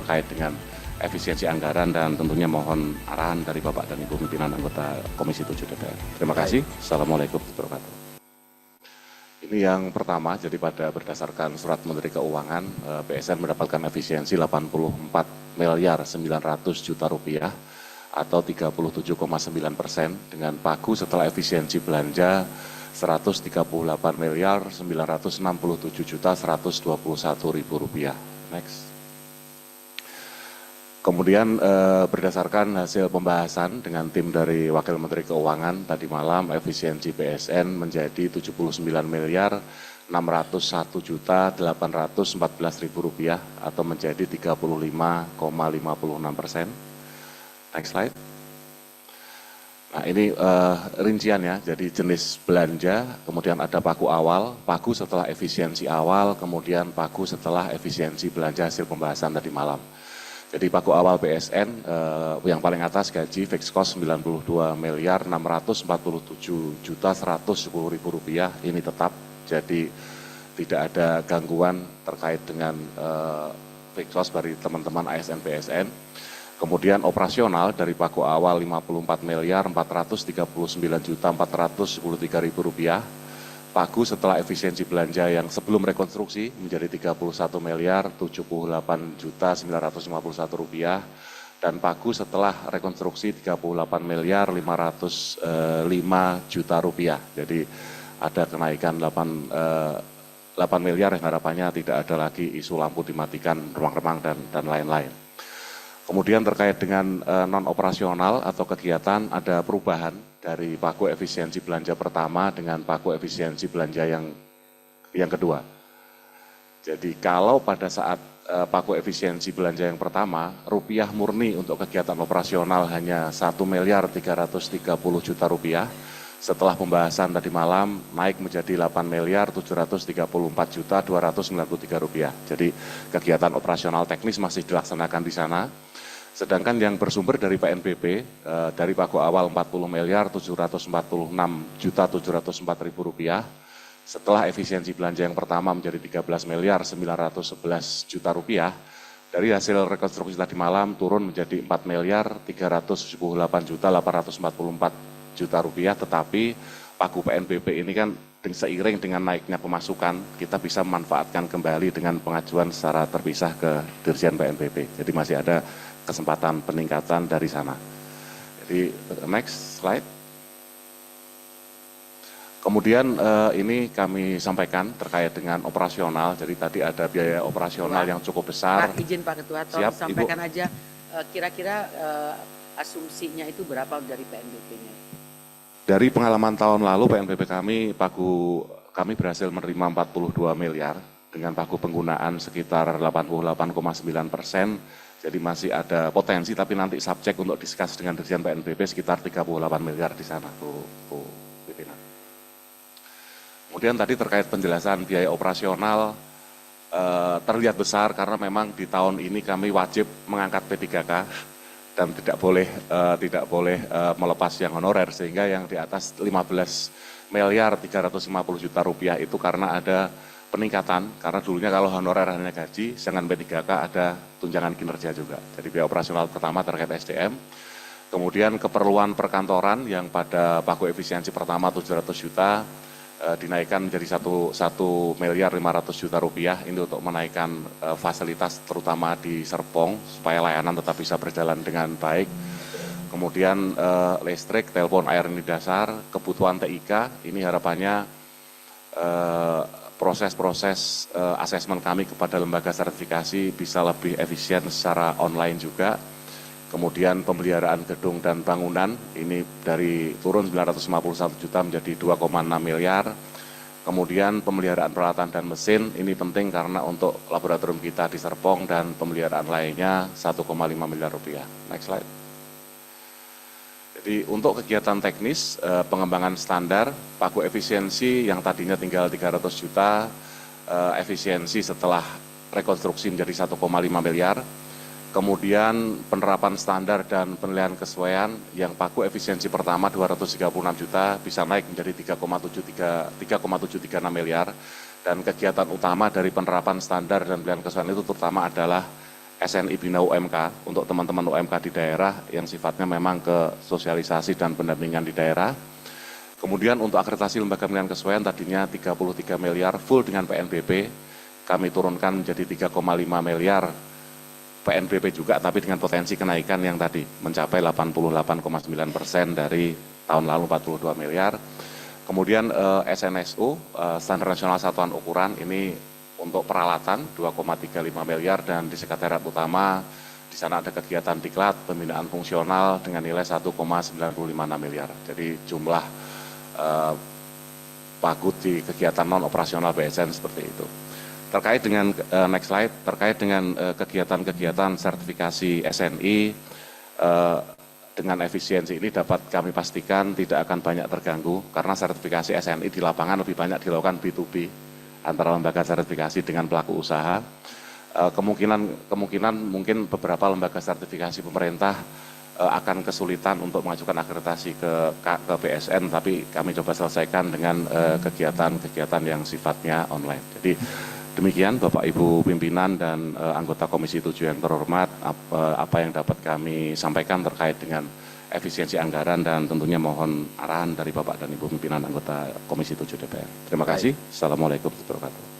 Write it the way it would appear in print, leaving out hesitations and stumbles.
terkait dengan efisiensi anggaran dan tentunya mohon arahan dari Bapak dan Ibu pimpinan anggota Komisi 7 DPR. Terima kasih. Assalamualaikum warahmatullahi wabarakatuh. Ini yang pertama, jadi berdasarkan surat Menteri Keuangan, BSN mendapatkan efisiensi 84 miliar 900 juta rupiah atau 37,9% dengan pagu setelah efisiensi belanja 138 miliar 967 juta 121 ribu rupiah. Next. Kemudian berdasarkan hasil pembahasan dengan tim dari Wakil Menteri Keuangan tadi malam, efisiensi BSN menjadi 79 miliar 601 juta 814 ribu rupiah atau menjadi 35,56%. Next slide. Nah ini rinciannya, jadi jenis belanja, kemudian ada pagu awal, pagu setelah efisiensi awal, kemudian pagu setelah efisiensi belanja hasil pembahasan tadi malam. Jadi pagu awal BSN yang paling atas gaji fixed cost 92 miliar 647 juta 110 ribu rupiah, ini tetap, jadi tidak ada gangguan terkait dengan fixed cost dari teman-teman ASN BSN. Kemudian operasional dari pagu awal 54 miliar 439 juta 413 ribu rupiah. Pagu setelah efisiensi belanja yang sebelum rekonstruksi menjadi 31 miliar 78 juta 951 rupiah dan pagu setelah rekonstruksi 38 miliar 505 juta rupiah. Jadi ada kenaikan 8 miliar yang harapannya tidak ada lagi isu lampu dimatikan, remang-remang dan lain-lain. Kemudian terkait dengan non-operasional atau kegiatan ada perubahan dari pagu efisiensi belanja pertama dengan pagu efisiensi belanja yang kedua. Jadi kalau pada saat pagu efisiensi belanja yang pertama, rupiah murni untuk kegiatan operasional hanya 1 miliar 330 juta rupiah. Setelah pembahasan tadi malam naik menjadi 8 miliar 734 juta 293 rupiah. Jadi kegiatan operasional teknis masih dilaksanakan di sana. Sedangkan yang bersumber dari PNBP dari pagu awal 40 miliar 746 juta 704 ribu rupiah. Setelah efisiensi belanja yang pertama menjadi 13 miliar 911 juta rupiah. Dari hasil rekonstruksi tadi malam turun menjadi 4 miliar 378 juta 844 juta rupiah. Tetapi pagu PNBP ini kan seiring dengan naiknya pemasukan kita bisa memanfaatkan kembali dengan pengajuan secara terpisah ke Dirjen PNBP. Jadi masih ada kesempatan peningkatan dari sana. Jadi next slide. Kemudian ini kami sampaikan terkait dengan operasional. Jadi tadi ada biaya operasional yang cukup besar. Pak, izin Pak Ketua, tolong sampaikan Ibu aja kira-kira asumsinya itu berapa dari PNBP-nya? Dari pengalaman tahun lalu PNBP kami berhasil menerima 42 miliar dengan pagu penggunaan sekitar 88,9%. Jadi masih ada potensi, tapi nanti subjek untuk diskus dengan Dirjen PNBP sekitar 38 miliar di sana, Bu Pimpinan. Kemudian tadi terkait penjelasan biaya operasional terlihat besar karena memang di tahun ini kami wajib mengangkat P3K dan tidak boleh melepas yang honorer, sehingga yang di atas 15 miliar 350 juta rupiah itu karena ada peningkatan, karena dulunya kalau honorer hanya gaji, sedangkan P3K ada tunjangan kinerja juga. Jadi biaya operasional pertama terkait SDM, kemudian keperluan perkantoran yang pada pagu efisiensi pertama 700 juta dinaikkan menjadi 1 miliar 500 juta rupiah, ini untuk menaikkan fasilitas terutama di Serpong supaya layanan tetap bisa berjalan dengan baik. Kemudian listrik, telepon, air ini dasar, kebutuhan TIK, ini harapannya proses-proses asesmen kami kepada lembaga sertifikasi bisa lebih efisien secara online juga. Kemudian pemeliharaan gedung dan bangunan ini dari turun 951 juta menjadi 2,6 miliar. Kemudian pemeliharaan peralatan dan mesin ini penting karena untuk laboratorium kita di Serpong dan pemeliharaan lainnya 1,5 miliar rupiah. Next slide. Jadi untuk kegiatan teknis, pengembangan standar, pagu efisiensi yang tadinya tinggal 300 juta, efisiensi setelah rekonstruksi menjadi 1,5 miliar. Kemudian penerapan standar dan penilaian kesesuaian yang pagu efisiensi pertama 236 juta bisa naik menjadi 3,736 miliar. Dan kegiatan utama dari penerapan standar dan penilaian kesesuaian itu terutama adalah SNI Bina UMK untuk teman-teman UMK di daerah yang sifatnya memang ke sosialisasi dan pendampingan di daerah. Kemudian untuk akreditasi lembaga penilaian kesesuaian tadinya 33 miliar full dengan PNBP, kami turunkan menjadi 3,5 miliar PNBP juga, tapi dengan potensi kenaikan yang tadi mencapai 88,9% dari tahun lalu 42 miliar. Kemudian SNSU, Standar Nasional Satuan Ukuran, ini untuk peralatan 2,35 miliar, dan di sekretariat utama di sana ada kegiatan diklat, pembinaan fungsional dengan nilai 1,956 miliar. Jadi jumlah pagut di kegiatan non operasional BSN seperti itu. Terkait dengan next slide, terkait dengan kegiatan-kegiatan sertifikasi SNI dengan efisiensi ini dapat kami pastikan tidak akan banyak terganggu karena sertifikasi SNI di lapangan lebih banyak dilakukan B2B antara lembaga sertifikasi dengan pelaku usaha. Kemungkinan mungkin beberapa lembaga sertifikasi pemerintah akan kesulitan untuk mengajukan akreditasi ke BSN, tapi kami coba selesaikan dengan kegiatan-kegiatan yang sifatnya online. Jadi demikian Bapak Ibu pimpinan dan anggota Komisi 7 yang terhormat, apa yang dapat kami sampaikan terkait dengan efisiensi anggaran, dan tentunya mohon arahan dari Bapak dan Ibu pimpinan anggota Komisi 7 DPR. Terima kasih. Assalamualaikum warahmatullahi wabarakatuh.